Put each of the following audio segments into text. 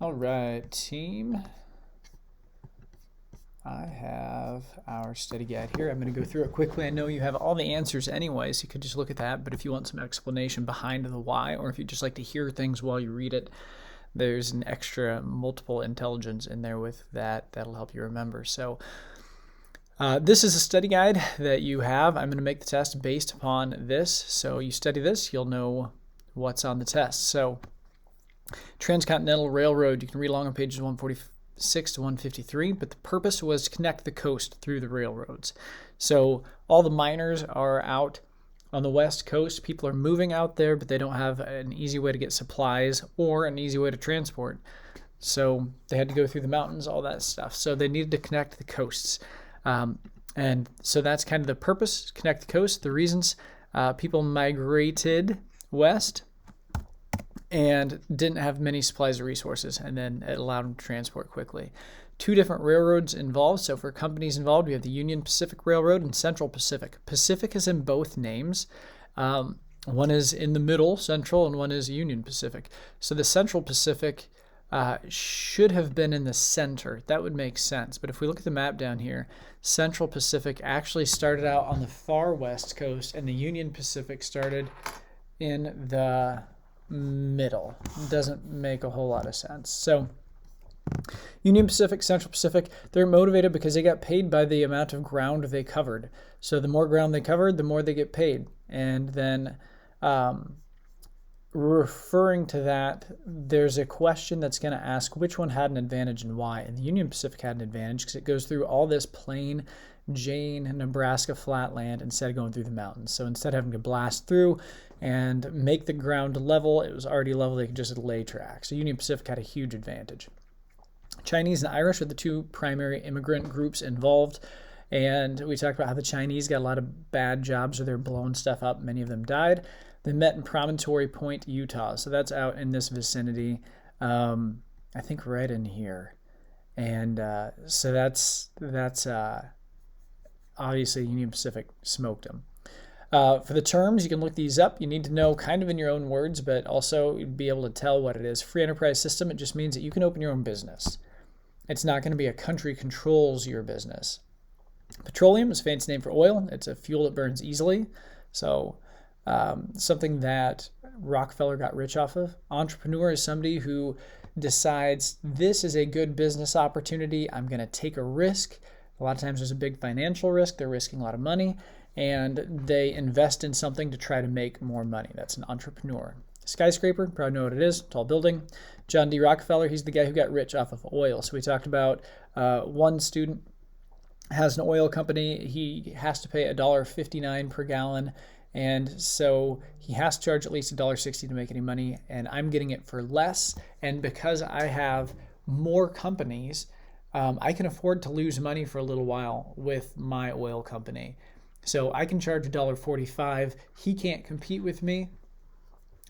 All right, team. I have our study guide here. I'm going to go through it quickly. I know you have all the answers anyway, so you could just look at that. But if you want some explanation behind the why, or if you just like to hear things while you read it, there's an extra multiple intelligence in there with that. That'll help you remember. So this is a study guide that you have. I'm going to make the test based upon this. So you study this, you'll know what's on the test. So Transcontinental Railroad, you can read along on pages 146 to 153, but the purpose was to connect the coast through the railroads. So all the miners are out on the West Coast. People are moving out there, but they don't have an easy way to get supplies or an easy way to transport. So they had to go through the mountains, all that stuff. So they needed to connect the coasts. And so that's kind of the purpose, connect the coast. The reasons people migrated west and didn't have many supplies or resources, and then it allowed them to transport quickly. Two different railroads involved. So for companies involved, we have the Union Pacific Railroad and Central Pacific. Pacific is in both names. One is in the middle, Central, and one is Union Pacific. So the Central Pacific should have been in the center. That would make sense. But if we look at the map down here, Central Pacific actually started out on the far west coast, and the Union Pacific started in the middle. Doesn't make a whole lot of sense. So Union Pacific, Central Pacific, they're motivated because they got paid by the amount of ground they covered. So the more ground they covered, the more they get paid. And then referring to that, there's a question that's going to ask which one had an advantage and why. And the Union Pacific had an advantage because it goes through all this plain Jane, Nebraska flatland instead of going through the mountains. So instead of having to blast through and make the ground level, it was already level. They could just lay tracks. So Union Pacific had a huge advantage. Chinese and Irish are the two primary immigrant groups involved. And we talked about how the Chinese got a lot of bad jobs where they're blowing stuff up. Many of them died. They met in Promontory Point, Utah. So that's out in this vicinity. I think right in here. And so that's obviously Union Pacific smoked them. For the terms, you can look these up. You need to know kind of in your own words, but also be able to tell what it is. Free enterprise system, it just means that you can open your own business. It's not going to be a country controls your business. Petroleum is a fancy name for oil. It's a fuel that burns easily. So something that Rockefeller got rich off of. Entrepreneur is somebody who decides this is a good business opportunity. I'm going to take a risk. A lot of times there's a big financial risk. They're risking a lot of money, and they invest in something to try to make more money. That's an entrepreneur. Skyscraper, probably know what it is, tall building. John D. Rockefeller, he's the guy who got rich off of oil. So we talked about one student has an oil company. He has to pay $1.59 per gallon. And so he has to charge at least $1.60 to make any money. And I'm getting it for less. And because I have more companies, I can afford to lose money for a little while with my oil company. So I can charge $1.45. He can't compete with me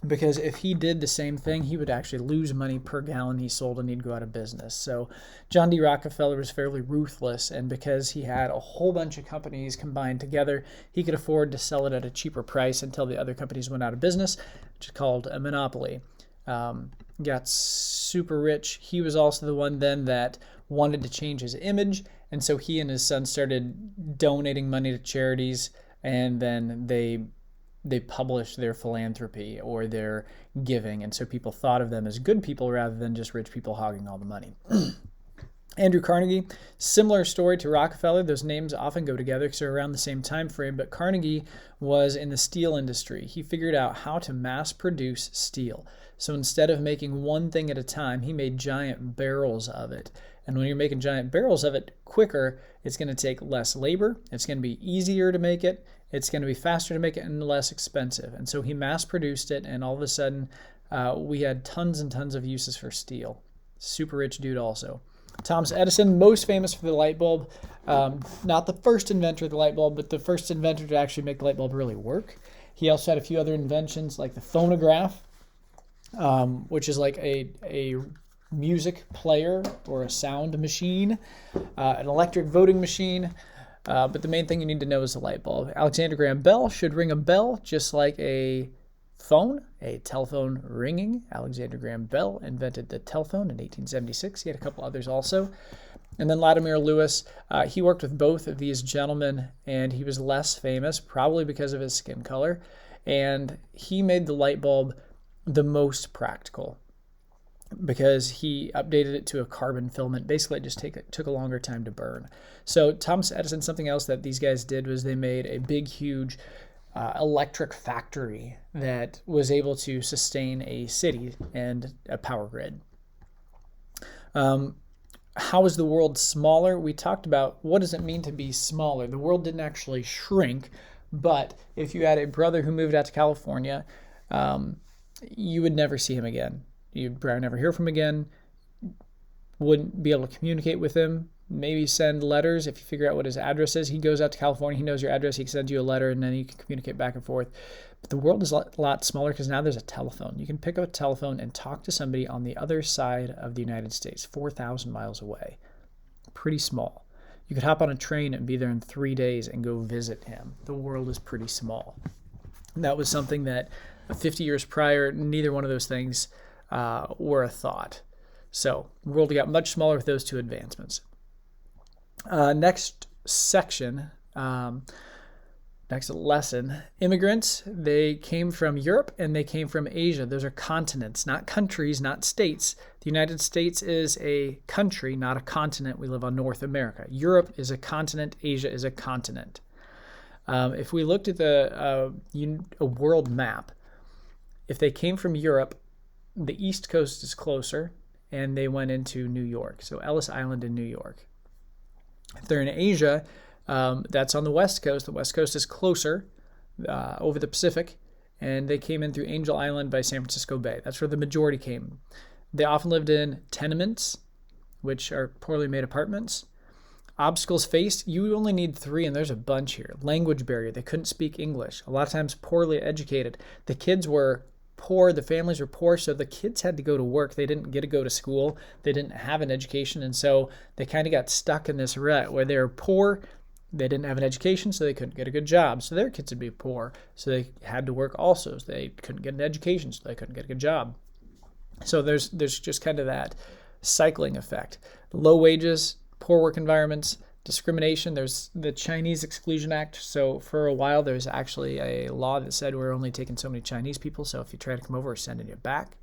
because if he did the same thing, he would actually lose money per gallon he sold and he'd go out of business. So John D. Rockefeller was fairly ruthless, and because he had a whole bunch of companies combined together, he could afford to sell it at a cheaper price until the other companies went out of business, which is called a monopoly. Got super rich. He was also the one then that wanted to change his image, and so he and his son started donating money to charities, and then they published their philanthropy or their giving, and so people thought of them as good people rather than just rich people hogging all the money. Andrew Carnegie, similar story to Rockefeller. Those names often go together because they're around the same time frame, but Carnegie was in the steel industry. He figured out how to mass produce steel. So instead of making one thing at a time, he made giant barrels of it. And when you're making giant barrels of it quicker, it's going to take less labor. It's going to be easier to make it. It's going to be faster to make it and less expensive. And so he mass produced it, and all of a sudden we had tons and tons of uses for steel. Super rich dude also. Thomas Edison, most famous for the light bulb. Not the first inventor of the light bulb, but the first inventor to actually make the light bulb really work. He also had a few other inventions like the phonograph, which is like a music player or a sound machine, an electric voting machine. But the main thing you need to know is the light bulb. Alexander Graham Bell should ring a bell just like a phone, a telephone ringing. Alexander Graham Bell invented the telephone in 1876. He had a couple others also. And then Latimer Lewis, he worked with both of these gentlemen, and he was less famous, probably because of his skin color. And he made the light bulb the most practical because he updated it to a carbon filament. Basically, it just took a longer time to burn. So Thomas Edison, something else that these guys did was they made a big, huge electric factory that was able to sustain a city and a power grid. How is the world smaller? We talked about what does it mean to be smaller. The world didn't actually shrink, but if you had a brother who moved out to California, you would never see him again. You'd probably never hear from him again, wouldn't be able to communicate with him, maybe send letters. If you figure out what his address is, he goes out to California, he knows your address, he can send you a letter, and then you can communicate back and forth. But the world is a lot smaller because now there's a telephone. You can pick up a telephone and talk to somebody on the other side of the United States, 4,000 miles away. Pretty small. You could hop on a train and be there in 3 days and go visit him. The world is pretty small. And that was something that 50 years prior, neither one of those things were a thought. So the world got much smaller with those two advancements. Next section, next lesson, immigrants, they came from Europe and they came from Asia. Those are continents, not countries, not states. The United States is a country, not a continent. We live on North America. Europe is a continent. Asia is a continent. If we looked at a world map, if they came from Europe, the East Coast is closer, and they went into New York. So Ellis Island in New York. If they're in Asia, that's on the West Coast. The West Coast is closer over the Pacific, and they came in through Angel Island by San Francisco Bay. That's where the majority came. They often lived in tenements, which are poorly made apartments. Obstacles faced, you only need 3, and there's a bunch here. Language barrier, they couldn't speak English. A lot of times poorly educated. The kids were poor, the families were poor, so the kids had to go to work. They didn't get to go to school. They didn't have an education, and so they kind of got stuck in this rut where they were poor, they didn't have an education, so they couldn't get a good job. So their kids would be poor, so they had to work also. So they couldn't get an education, so they couldn't get a good job. So there's just kind of that cycling effect. Low wages, poor work environments, discrimination. There's the Chinese Exclusion Act. So for a while, there's actually a law that said we're only taking so many Chinese people. So if you try to come over, we're sending you back.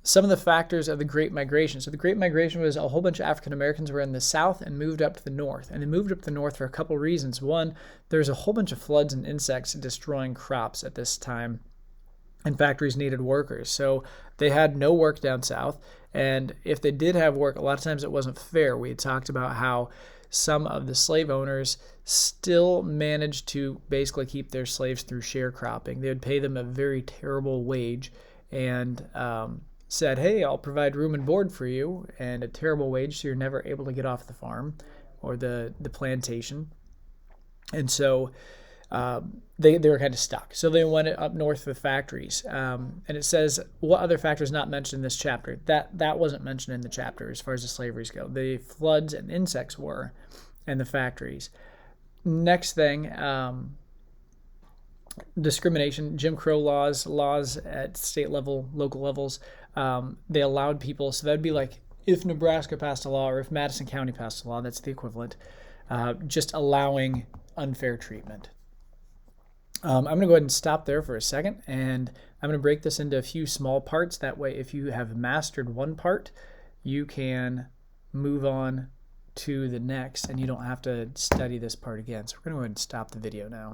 Some of the factors of the Great Migration. So the Great Migration was a whole bunch of African Americans were in the South and moved up to the North. And they moved up to the North for a couple reasons. One, there's a whole bunch of floods and insects destroying crops at this time, and factories needed workers. So they had no work down south. And if they did have work, a lot of times it wasn't fair. We had talked about how some of the slave owners still managed to basically keep their slaves through sharecropping. They would pay them a very terrible wage and said, hey, I'll provide room and board for you, and a terrible wage, so you're never able to get off the farm or the plantation. And so they were kind of stuck. So they went up north for the factories. And it says, what other factors not mentioned in this chapter? That wasn't mentioned in the chapter as far as the slaveries go. The floods and insects were, and the factories. Next thing, discrimination, Jim Crow laws at state level, local levels. They allowed people, so that'd be like if Nebraska passed a law or if Madison County passed a law, that's the equivalent, just allowing unfair treatment. I'm going to go ahead and stop there for a second, and I'm going to break this into a few small parts. That way, if you have mastered one part, you can move on to the next, and you don't have to study this part again. So we're going to go ahead and stop the video now.